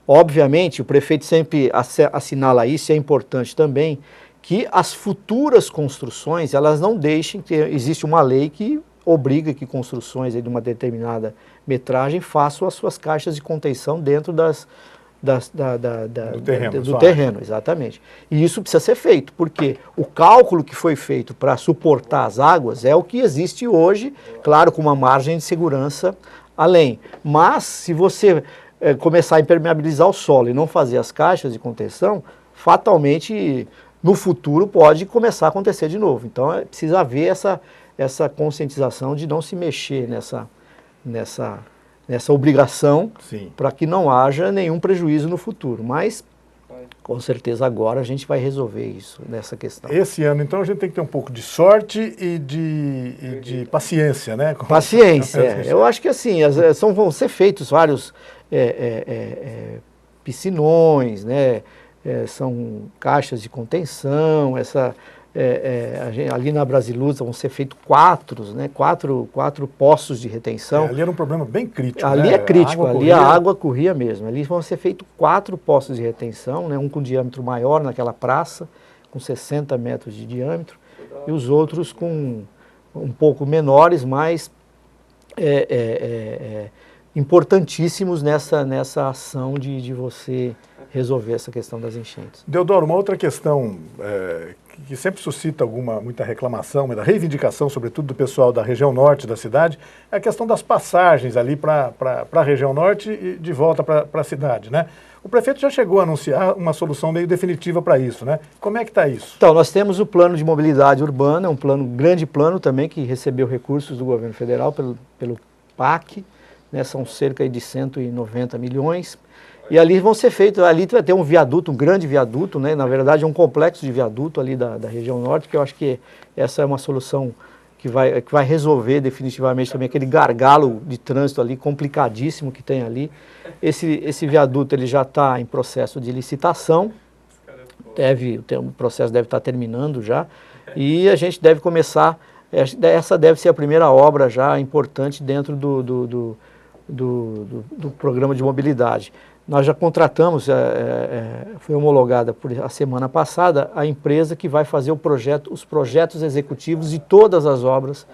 obviamente, o prefeito sempre assinala isso, e é importante também, que as futuras construções, elas não deixem que existe uma lei que obriga que construções de uma determinada metragem façam as suas caixas de contenção dentro do terreno, exatamente. E isso precisa ser feito, porque o cálculo que foi feito para suportar as águas é o que existe hoje, claro, com uma margem de segurança além. Mas, se você começar a impermeabilizar o solo e não fazer as caixas de contenção, fatalmente, no futuro, pode começar a acontecer de novo. Então, precisa haver essa conscientização de não se mexer nessa obrigação, para que não haja nenhum prejuízo no futuro. Mas, com certeza, agora a gente vai resolver isso, nessa questão. Esse ano, então, a gente tem que ter um pouco de sorte e de paciência, né? Paciência, Eu acho que assim, vão ser feitos vários piscinões, né? São caixas de contenção, ali na Brasiluz vão ser feitos quatro poços de retenção. Ali era um problema bem crítico. Ali é crítico, a água corria mesmo. Ali vão ser feitos 4 poços de retenção, né, um com diâmetro maior naquela praça, com 60 metros de diâmetro, e os outros com um pouco menores, mas importantíssimos nessa ação de você resolver essa questão das enchentes. Deodoro, uma outra questão que sempre suscita muita reclamação, muita reivindicação, sobretudo do pessoal da região norte da cidade, é a questão das passagens ali para a região norte e de volta para a cidade, né? O prefeito já chegou a anunciar uma solução meio definitiva para isso, né? Como é que está isso? Então, nós temos o plano de mobilidade urbana, um grande plano também, que recebeu recursos do governo federal pelo PAC, né? São cerca de 190 milhões. E ali vão ser feitos, ali vai ter um viaduto, um grande viaduto, né? Na verdade é um complexo de viaduto ali da região norte, que eu acho que essa é uma solução que vai resolver definitivamente também aquele gargalo de trânsito ali, complicadíssimo que tem ali. Esse viaduto ele já está em processo de licitação, o processo deve estar terminando já, e a gente deve começar, essa deve ser a primeira obra já importante dentro do programa de mobilidade. Nós já contratamos, foi homologada a semana passada, a empresa que vai fazer os projetos executivos de todas as obras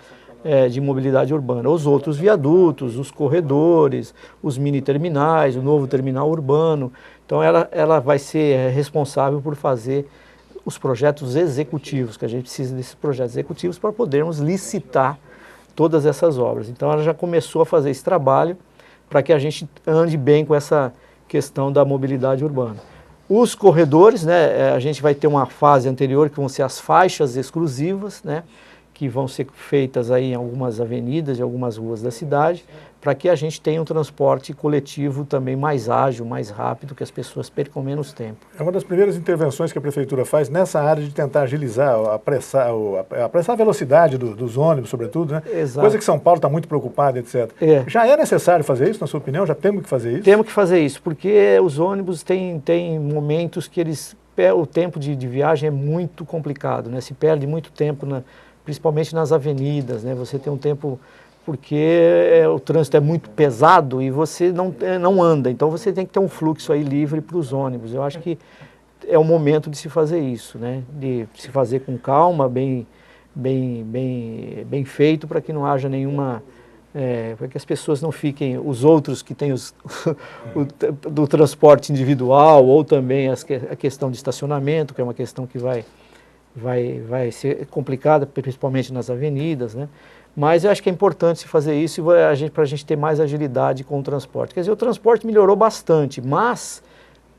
de mobilidade urbana. Os outros viadutos, os corredores, os mini terminais, o novo terminal urbano. Então ela vai ser responsável por fazer os projetos executivos, que a gente precisa desses projetos executivos para podermos licitar todas essas obras. Então ela já começou a fazer esse trabalho para que a gente ande bem com essa questão da mobilidade urbana. Os corredores, né, a gente vai ter uma fase anterior que vão ser as faixas exclusivas, né, que vão ser feitas aí em algumas avenidas e algumas ruas da cidade, para que a gente tenha um transporte coletivo também mais ágil, mais rápido, que as pessoas percam menos tempo. É uma das primeiras intervenções que a Prefeitura faz nessa área de tentar agilizar, apressar a velocidade dos ônibus, sobretudo, né? Exato. Coisa que São Paulo está muito preocupada, etc. Já é necessário fazer isso, na sua opinião? Já temos que fazer isso? Temos que fazer isso, porque os ônibus têm momentos que o tempo de viagem é muito complicado, né? Se perde muito tempo, principalmente nas avenidas, né? Você tem um tempo... porque o trânsito é muito pesado e você não anda, então você tem que ter um fluxo aí livre para os ônibus. Eu acho que é o momento de se fazer isso, né? De se fazer com calma, bem feito, para que não haja nenhuma... para que as pessoas não fiquem, os outros que têm do transporte individual, ou também a questão de estacionamento, que é uma questão que vai ser complicada, principalmente nas avenidas, né? Mas eu acho que é importante se fazer isso para a gente ter mais agilidade com o transporte. Quer dizer, o transporte melhorou bastante, mas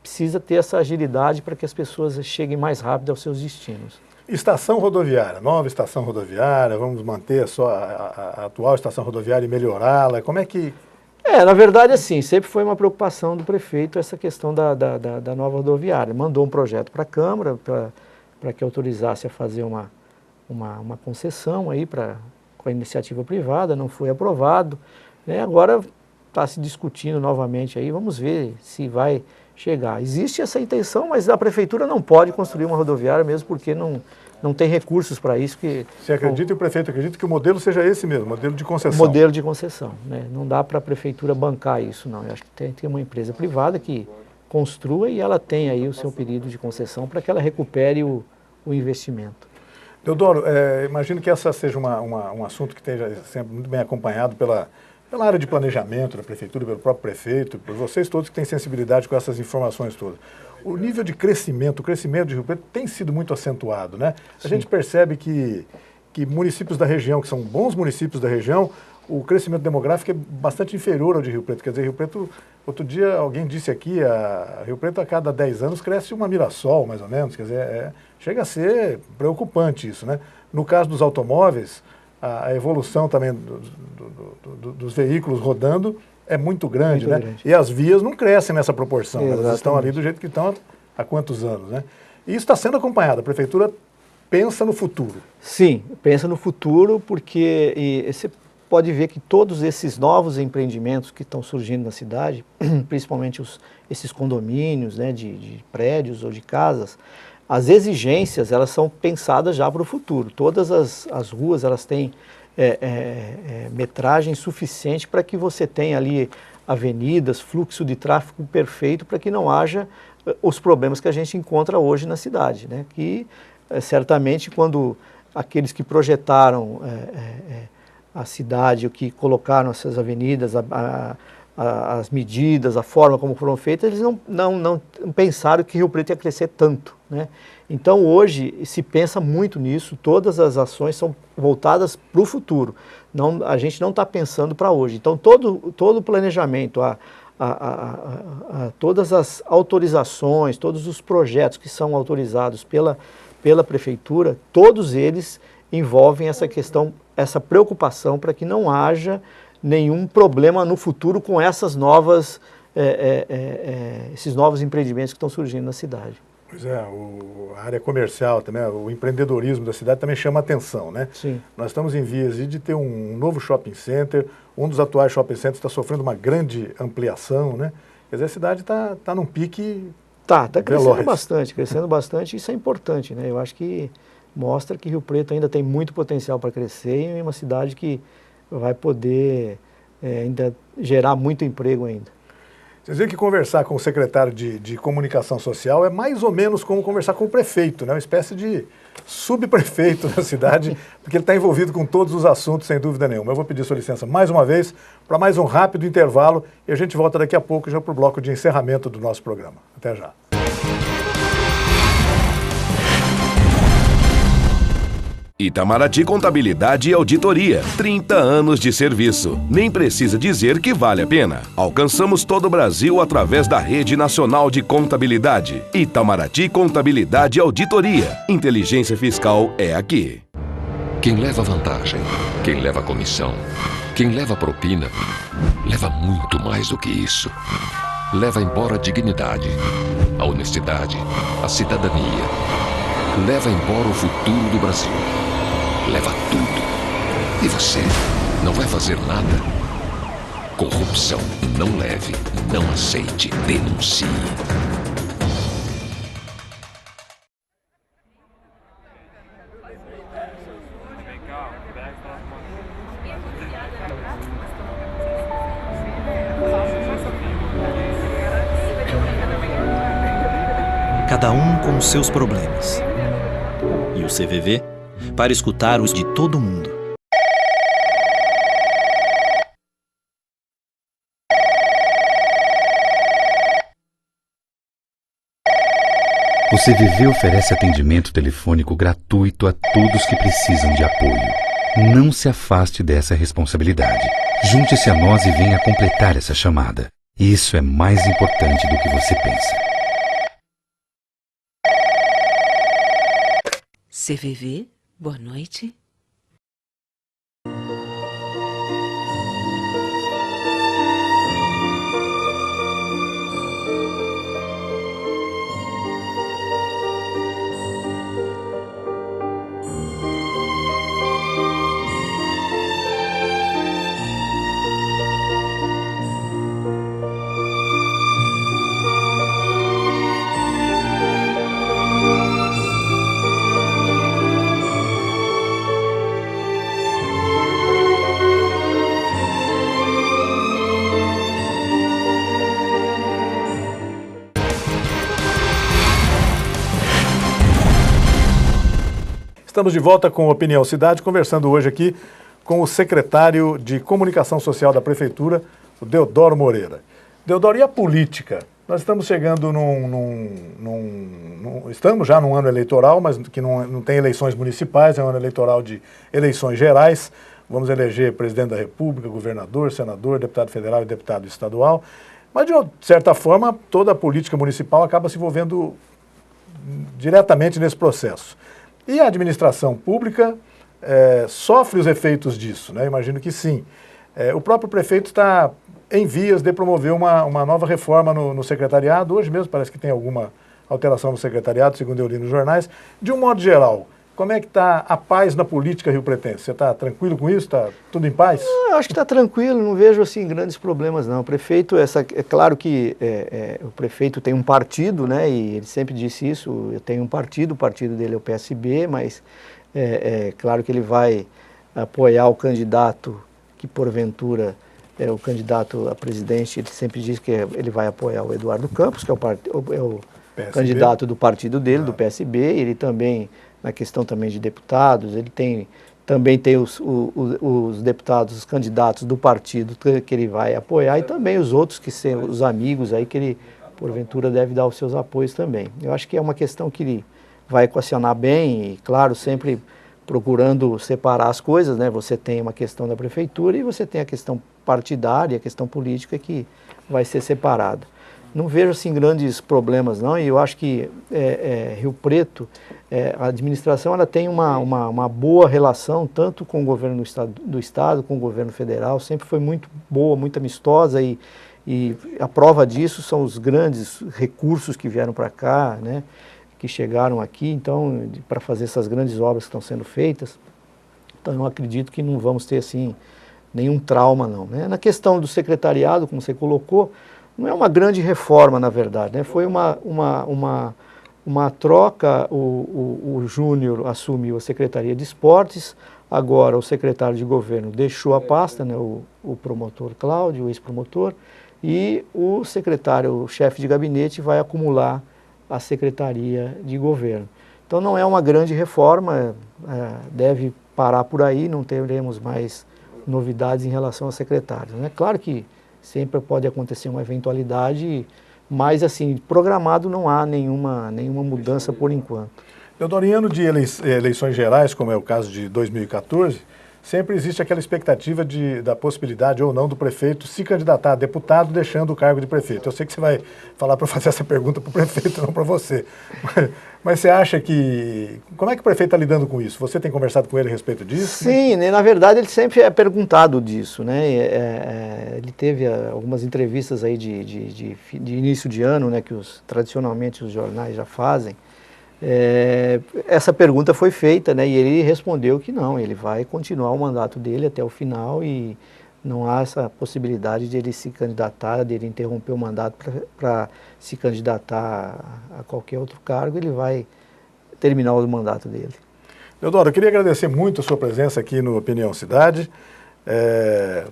precisa ter essa agilidade para que as pessoas cheguem mais rápido aos seus destinos. Estação rodoviária, nova estação rodoviária, vamos manter só a atual estação rodoviária e melhorá-la, como é que... Na verdade, assim, sempre foi uma preocupação do prefeito essa questão da nova rodoviária. Mandou um projeto para a Câmara para que autorizasse a fazer uma concessão aí com a iniciativa privada, não foi aprovado, né? Agora está se discutindo novamente aí, vamos ver se vai chegar. Existe essa intenção, mas a prefeitura não pode construir uma rodoviária mesmo porque não não tem recursos para isso. Você acredita e o prefeito acredita que o modelo seja esse mesmo, modelo de concessão? Modelo de concessão, né? Não dá para a prefeitura bancar isso, não. Eu acho que tem uma empresa privada que construa e ela tem aí o seu período de concessão para que ela recupere o investimento. Deodoro, imagino que essa seja um assunto que esteja sempre muito bem acompanhado pela área de planejamento da prefeitura, pelo próprio prefeito, por vocês todos que têm sensibilidade com essas informações todas. O nível de crescimento, o crescimento de Rio Preto tem sido muito acentuado, né? A gente percebe que municípios da região, que são bons municípios da região, o crescimento demográfico é bastante inferior ao de Rio Preto. Quer dizer, Rio Preto, outro dia alguém disse aqui, Rio Preto a cada 10 anos cresce uma Mirassol, mais ou menos. Quer dizer, chega a ser preocupante isso, né? No caso dos automóveis, a evolução também dos veículos rodando é muito grande, né? Grande. E as vias não crescem nessa proporção, né? Elas estão ali do jeito que estão há quantos anos, né? E isso está sendo acompanhado, a prefeitura pensa no futuro. Sim, pensa no futuro porque você pode ver que todos esses novos empreendimentos que estão surgindo na cidade, principalmente esses condomínios, né, de prédios ou de casas, as exigências elas são pensadas já para o futuro. Todas as ruas elas têm metragem suficiente para que você tenha ali avenidas, fluxo de tráfego perfeito para que não haja os problemas que a gente encontra hoje na cidade, né? Que certamente quando aqueles que projetaram a cidade, o que colocaram essas avenidas, as medidas, a forma como foram feitas, eles não pensaram que Rio Preto ia crescer tanto, né? Então hoje se pensa muito nisso, todas as ações são voltadas para o futuro, a gente não está pensando para hoje. Então todo o planejamento, todas as autorizações, todos os projetos que são autorizados pela prefeitura, todos eles envolvem essa questão, essa preocupação para que não haja nenhum problema no futuro com esses novos empreendimentos que estão surgindo na cidade. Pois é, a área comercial também, o empreendedorismo da cidade também chama atenção, né? Sim. Nós estamos em vias de ter um novo shopping center, um dos atuais shopping centers está sofrendo uma grande ampliação, né? Quer dizer, a cidade está num pique Está crescendo bastante, isso é importante, né? Eu acho que mostra que Rio Preto ainda tem muito potencial para crescer e é uma cidade que vai poder ainda gerar muito emprego ainda. Vocês veem que conversar com o secretário de Comunicação Social é mais ou menos como conversar com o prefeito, né? Uma espécie de subprefeito da cidade, porque ele está envolvido com todos os assuntos, sem dúvida nenhuma. Eu vou pedir sua licença mais uma vez para mais um rápido intervalo e a gente volta daqui a pouco já para o bloco de encerramento do nosso programa. Até já. Itamaraty Contabilidade e Auditoria, 30 anos de serviço. Nem precisa dizer que vale a pena. Alcançamos todo o Brasil através da Rede Nacional de Contabilidade. Itamaraty Contabilidade e Auditoria. Inteligência fiscal é aqui. Quem leva vantagem, quem leva comissão, quem leva propina, leva muito mais do que isso. Leva embora a dignidade, a honestidade, a cidadania. Leva embora o futuro do Brasil. Leva tudo. E você não vai fazer nada? Corrupção. Não leve, não aceite, denuncie. Cada um com os seus problemas. E o CVV para escutar os de todo mundo. O CVV oferece atendimento telefônico gratuito a todos que precisam de apoio. Não se afaste dessa responsabilidade. Junte-se a nós e venha completar essa chamada. Isso é mais importante do que você pensa. CVV, boa noite. Estamos de volta com Opinião Cidade, conversando hoje aqui com o secretário de Comunicação Social da Prefeitura, o Deodoro Moreira. Deodoro, e a política? Nós estamos chegando estamos já num ano eleitoral, mas que não tem eleições municipais, é um ano eleitoral de eleições gerais. Vamos eleger presidente da República, governador, senador, deputado federal e deputado estadual. Mas, de certa forma, toda a política municipal acaba se envolvendo diretamente nesse processo. E a administração pública sofre os efeitos disso, né? Imagino que sim. O próprio prefeito está em vias de promover uma nova reforma no secretariado. Hoje mesmo parece que tem alguma alteração no secretariado, segundo eu li nos jornais. De um modo geral, como é que está a paz na política riopretense? Você está tranquilo com isso? Está tudo em paz? Eu acho que está tranquilo, não vejo assim grandes problemas não. O prefeito, é claro que o prefeito tem um partido, né, e ele sempre disse isso, eu tenho um partido, o partido dele é o PSB, mas é claro que ele vai apoiar o candidato que porventura o candidato a presidente, ele sempre diz que ele vai apoiar o Eduardo Campos, que é o candidato do partido dele, do PSB. Ele também, na questão também de deputados, ele também tem os deputados, os candidatos do partido que ele vai apoiar e também os outros que são os amigos aí que ele, porventura, deve dar os seus apoios também. Eu acho que é uma questão que ele vai equacionar bem e, claro, sempre procurando separar as coisas, né? Você tem uma questão da prefeitura e você tem a questão partidária, a questão política que vai ser separada. Não vejo assim grandes problemas não, e eu acho que Rio Preto, a administração ela tem uma boa relação tanto com o governo do estado, com o governo federal, sempre foi muito boa, muito amistosa e a prova disso são os grandes recursos que vieram para cá, né? Que chegaram aqui, então, para fazer essas grandes obras que estão sendo feitas. Então, eu acredito que não vamos ter, assim, nenhum trauma, não, né? Na questão do secretariado, como você colocou, não é uma grande reforma, na verdade, né? Foi uma troca, o Júnior assumiu a Secretaria de Esportes, agora o secretário de Governo deixou a pasta, né? O promotor Cláudio, o ex-promotor, e o secretário, o chefe de gabinete, vai acumular a Secretaria de Governo. Então não é uma grande reforma, deve parar por aí, não teremos mais novidades em relação aos secretários, né? Claro que sempre pode acontecer uma eventualidade, mas assim, programado não há nenhuma mudança por enquanto. Deodoro, em ano de eleições gerais, como é o caso de 2014, sempre existe aquela expectativa da possibilidade ou não do prefeito se candidatar a deputado deixando o cargo de prefeito. Eu sei que você vai falar para fazer essa pergunta para o prefeito, não para você. Mas você acha que... Como é que o prefeito está lidando com isso? Você tem conversado com ele a respeito disso? Sim, né? Na verdade ele sempre é perguntado disso, né? Ele teve algumas entrevistas aí de início de ano, né? Que tradicionalmente os jornais já fazem. Essa pergunta foi feita, né, e ele respondeu que não, ele vai continuar o mandato dele até o final e não há essa possibilidade de ele se candidatar, de ele interromper o mandato para se candidatar a qualquer outro cargo, ele vai terminar o mandato dele. Deodoro, eu queria agradecer muito a sua presença aqui no Opinião Cidade,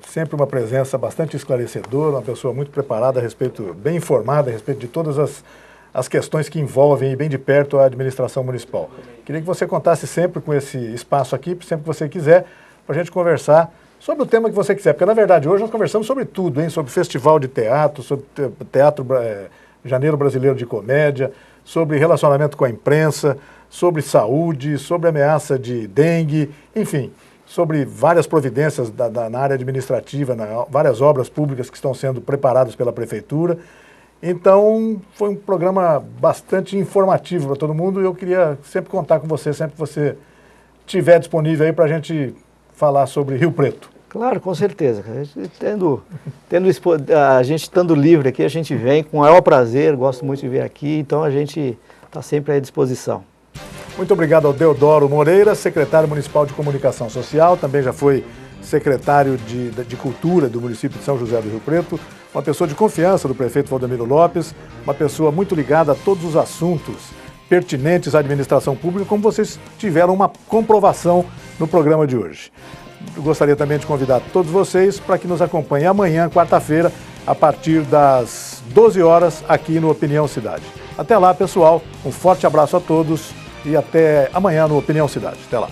sempre uma presença bastante esclarecedora, uma pessoa muito preparada bem informada a respeito de todas as questões que envolvem bem de perto a administração municipal. Queria que você contasse sempre com esse espaço aqui, sempre que você quiser, para a gente conversar sobre o tema que você quiser, porque na verdade hoje nós conversamos sobre tudo, hein? Sobre festival de teatro, sobre Janeiro Brasileiro de Comédia, sobre relacionamento com a imprensa, sobre saúde, sobre ameaça de dengue, enfim, sobre várias providências na área administrativa, várias obras públicas que estão sendo preparadas pela Prefeitura. Então, foi um programa bastante informativo para todo mundo e eu queria sempre contar com você, sempre que você estiver disponível aí para a gente falar sobre Rio Preto. Claro, com certeza. A gente estando livre aqui, a gente vem com o maior prazer, gosto muito de vir aqui, então a gente está sempre à disposição. Muito obrigado ao Deodoro Moreira, secretário municipal de Comunicação Social, também já foi secretário de Cultura do município de São José do Rio Preto, uma pessoa de confiança do prefeito Valdemiro Lopes, uma pessoa muito ligada a todos os assuntos pertinentes à administração pública, como vocês tiveram uma comprovação no programa de hoje. Eu gostaria também de convidar todos vocês para que nos acompanhem amanhã, quarta-feira, a partir das 12 horas, aqui no Opinião Cidade. Até lá, pessoal, um forte abraço a todos e até amanhã no Opinião Cidade. Até lá.